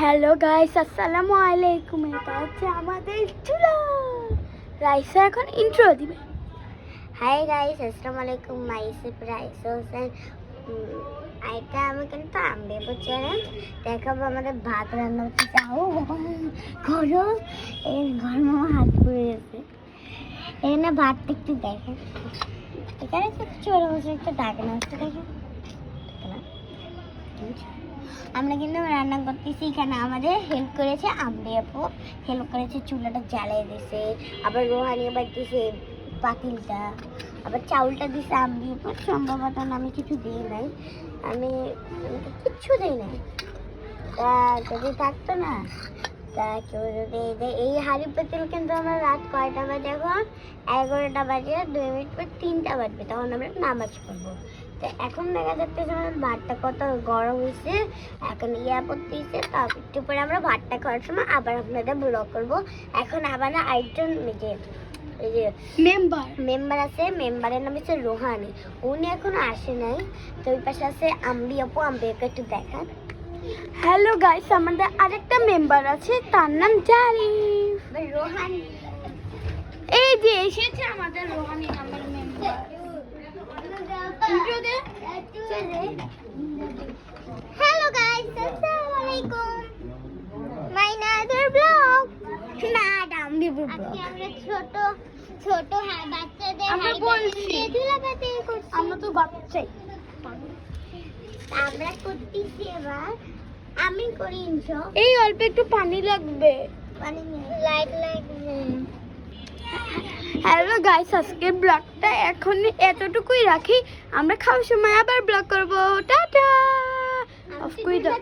Hello guys, আসসালামু আলাইকুম। এটা হচ্ছে আমাদের চুলা। রাইসা এখন ইন্ট্রো দিবে। হাই গাইস, আসসালামু আলাইকুম। মাইসেফ রাইসা হোসেন। এটা আমি কিন্তু আমবে চ্যানেল দেখাবো আমাদের ভাত রান্না হচ্ছে। যাও বাবা গরম, এই গরম আমার হাত পুড়ে গেছে। এখানে ভাতটা একটু দেখেন, এখানে ছোট বসে একটা ঢাকনা হচ্ছে দেখেন। আমরা কিন্তু রান্না করতেছি, এখানে আমাদের হেল্প করেছে আম্বি আপু, হেল্প করেছে, চুলাটা জ্বালিয়ে দিছে, আবার রোহানি আবার দিছে পাতিলটা, আবার চাউলটা দিছে আম্বি আপু। সম্ভবত আমি কিছু দিই নাই, আমি কিচ্ছু দিই নাই। তা যদি থাকতো না, তা কেউ যদি এই হাঁড়ি পাতিল কিন্তু আমরা রাত কয়টা বাজে, এখন 11টা বাজে 2 মিনিট পর 3টা বাজবে, তখন আমরা নামাজ পড়বো। তো এখন দেখা যাচ্ছে যে আমার ভাতটা কত গরম হয়েছে, এখন ইয়া পড়তেছে। তা একটু পরে আমরা ভাতটা খাওয়ার সময় আবার আপনাদের ব্লগ করবো। এখন আবার আরেকজন এই যে মেম্বার আছে, মেম্বারের নাম হচ্ছে রোহানি, উনি এখনো আসে নাই। তো ওই পাশে আছে আম্বি আপু, আম্বিকে একটু দেখান। হ্যালো গাইস, আমাদের আরেকটা মেম্বার আছে, তার নাম জারিফ। রোহানি এই যে এসেছে আমাদের রোহানি নামের মেম্বার। ইন্ট্রো দে। হ্যালো গাইস, আসসালামু আলাইকুম। মাই নাদার ব্লগ। না, আম্বি ব্লগ। আজকে আমরা ছোট ছোট বাচ্চাদের আমরা বলছি ধুলাবাতি করছি। আমরা তো বাচ্চাই। আমরা করতেছি এবার, আমি করি ইনশো। এই অল্প একটু পানি লাগবে। মানে লাইক হ্যালো গাইস, আজকে ব্লগটা এখন এতটুকুই রাখি। আমরা খাওয়ার সময় আবার ব্লগ করবো। টাটা। অফ করে দাও।